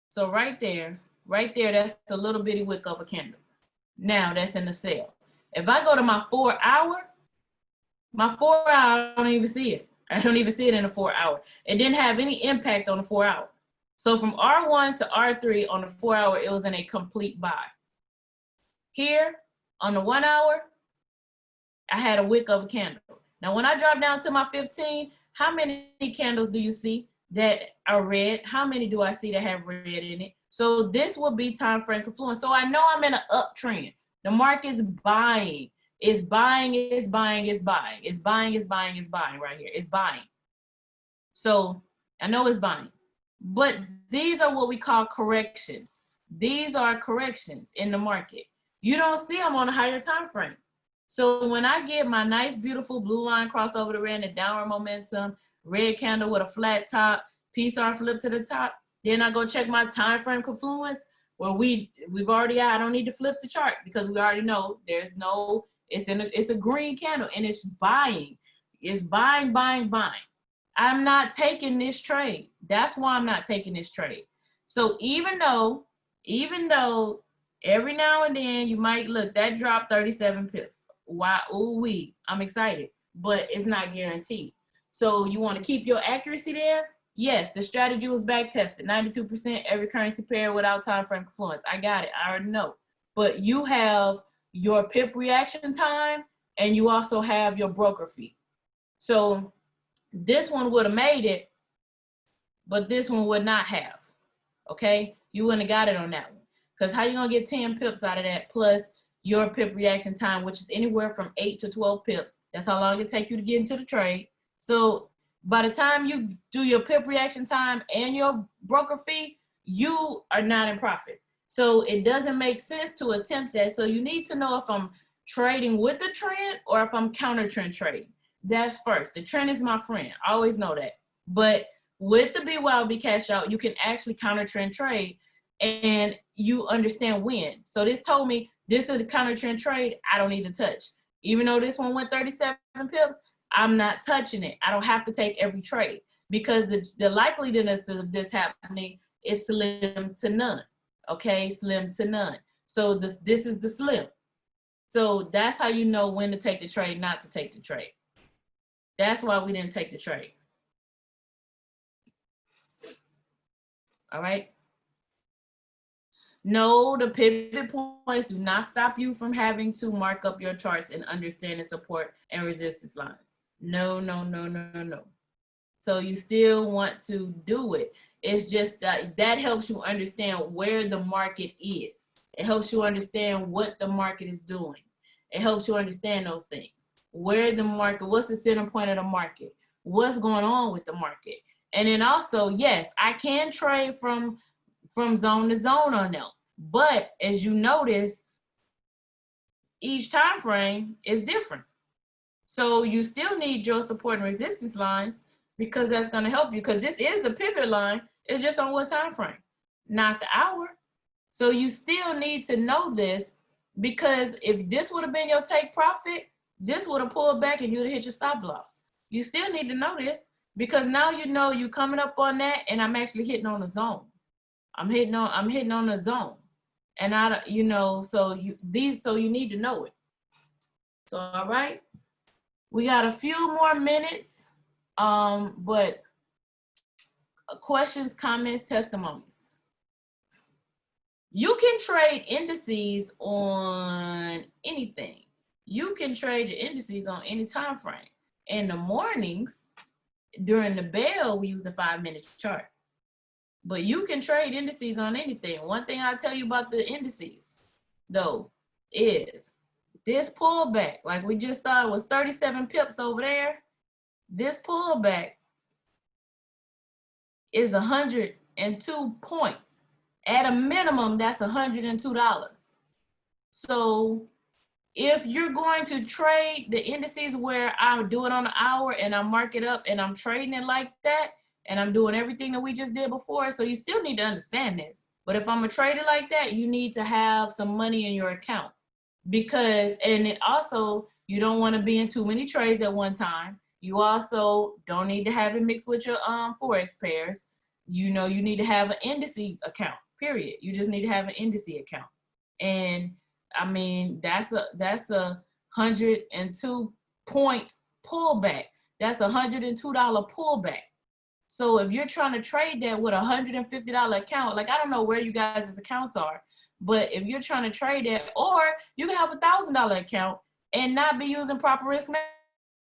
so right there, that's a little bitty wick of a candle. Now that's in the sail. If I go to my 4 hour, I don't even see it. I don't even see it in the 4 hour. It didn't have any impact on the 4 hour. So from R1 to R3 on the 4 hour, it was in a complete buy. Here on the 1 hour, I had a wick of a candle. Now, when I drop down to my 15, how many candles do you see that are red? How many do I see that have red in it? So this will be time frame confluence. So I know I'm in an uptrend. The market's buying. It's buying, it's buying, it's buying. It's buying, it's buying, it's buying right here. It's buying. So I know it's buying. But these are what we call corrections. These are corrections in the market. You don't see them on a higher time frame. So when I get my nice, beautiful blue line cross over the red and downward momentum, red candle with a flat top, PCR flip to the top, then I go check my time frame confluence. Well, we've already, I don't need to flip the chart because we already know there's no, it's a green candle and it's buying. It's buying, buying, buying. I'm not taking this trade. That's why I'm not taking this trade. So even though every now and then you might look, that dropped 37 pips. Why? Ooh wee, I'm excited, but it's not guaranteed. So you want to keep your accuracy there? Yes, the strategy was back tested, 92% every currency pair without time frame confluence. I got it, I already know. But you have your pip reaction time and you also have your broker fee. So this one would have made it, but this one would not have, okay? You wouldn't have got it on that one. Because how you gonna get 10 pips out of that plus your pip reaction time, which is anywhere from 8 to 12 pips. That's how long it take you to get into the trade. So by the time you do your pip reaction time and your broker fee, you are not in profit. So it doesn't make sense to attempt that. So you need to know if I'm trading with the trend or if I'm counter trend trading. That's first. The trend is my friend. I always know that. But with the BYOB cash out, you can actually counter trend trade and you understand when. So this told me this is a counter trend trade I don't need to touch. Even though this one went 37 pips, I'm not touching it. I don't have to take every trade because the likeliness of this happening is slim to none. Okay, slim to none. So this is the slim. So that's how you know when to take the trade, not to take the trade. That's why we didn't take the trade. All right. No, the pivot points do not stop you from having to mark up your charts and understand the support and resistance lines. No, no, no, no, no, no. So you still want to do it. It's just that helps you understand where the market is. It helps you understand what the market is doing. It helps you understand those things. Where the market, what's the center point of the market? What's going on with the market? And then also, yes, I can trade from zone to zone on them. But as you notice, each time frame is different. So you still need your support and resistance lines because that's going to help you, because this is a pivot line. It's just on what time frame, not the hour. So you still need to know this, because if this would have been your take profit, this would have pulled back and you'd have hit your stop loss. You still need to know this because now you know you're coming up on that and I'm actually hitting on a zone. I'm hitting on a zone. And I, you know, so you need to know it. So, all right, we got a few more minutes, but questions, comments, testimonies. You can trade indices on anything. You can trade your indices on any time frame. In the mornings, during the bell, we use the 5-minute chart. But you can trade indices on anything. One thing I'll tell you about the indices, though, is this pullback, like we just saw, was 37 pips over there. This pullback is 102 points. At a minimum, that's $102. So if you're going to trade the indices where I do it on the hour and I mark it up and I'm trading it like that, and I'm doing everything that we just did before, so you still need to understand this. But if I'm a trader like that, you need to have some money in your account, because, and it also, you don't want to be in too many trades at one time. You also don't need to have it mixed with your Forex pairs. You know, you need to have an indice account, period. You just need to have an indice account. And I mean, that's a 102 point pullback. That's $102 pullback. So if you're trying to trade that with a $150 account, like I don't know where you guys' accounts are, but if you're trying to trade that, or you can have a $1,000 account and not be using proper risk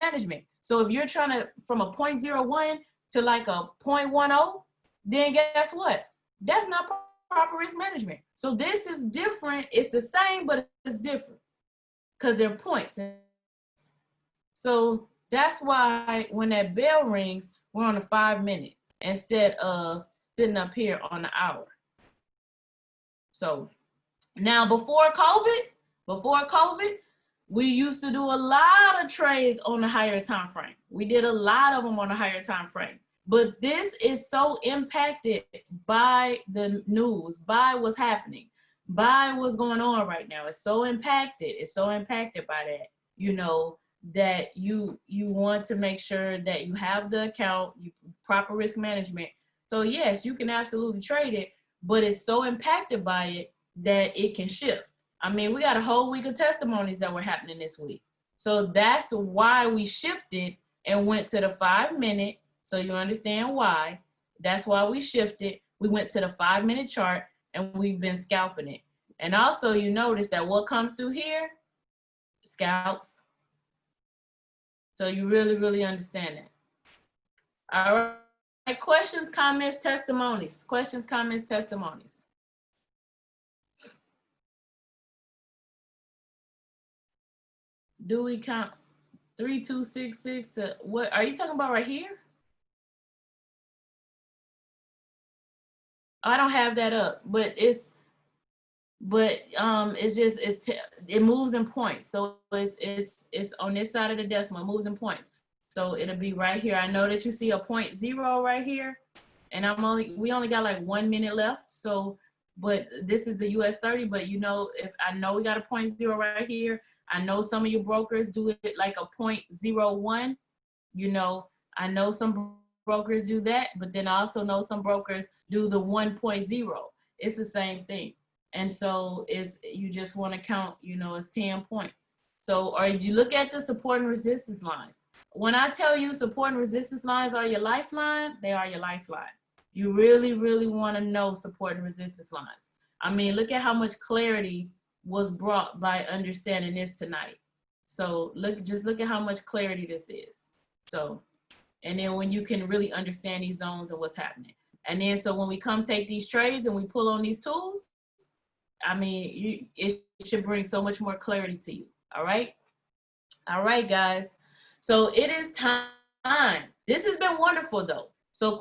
management. So if you're trying to from a 0.01 to like a 0.10, then guess what? That's not proper risk management. So this is different. It's the same, but it's different because they're points. So that's why when that bell rings, we're on the 5 minutes instead of sitting up here on the hour. So now before COVID, we used to do a lot of trades on the higher time frame. We did a lot of them on the higher time frame. But this is so impacted by the news, by what's happening, by what's going on right now. It's so impacted. It's so impacted by that, you know, that you want to make sure that you have the account, proper risk management. So yes, you can absolutely trade it, but it's so impacted by it that it can shift. I mean, we got a whole week of testimonies that were happening this week. So that's why we shifted and went to the 5 minute. So you understand why. That's why we shifted. We went to the 5 minute chart and we've been scalping it. And also you notice that what comes through here, scalps. So you really, really understand that. All right, questions, comments, testimonies. Questions, comments, testimonies. Do we count 3266? What are you talking about right here? I don't have that up, but it moves in points. So it's on this side of the decimal, it moves in points. So it'll be right here. I know that you see a 0.0 right here, and we only got like 1 minute left. So, but this is the US 30, but you know, if I know we got a 0.0 right here, I know some of you brokers do it like a 0.01, you know, I know some brokers do that, but then I also know some brokers do the 1.0. It's the same thing. And so you just want to count, you know, it's 10 points. So, or you look at the support and resistance lines. When I tell you support and resistance lines are your lifeline, they are your lifeline. You really, really want to know support and resistance lines. I mean, look at how much clarity was brought by understanding this tonight. So just look at how much clarity this is. So, and then when you can really understand these zones and what's happening. And then, so when we come take these trades and we pull on these tools, I mean, it should bring so much more clarity to you. All right. All right, guys. So it is time. This has been wonderful though. So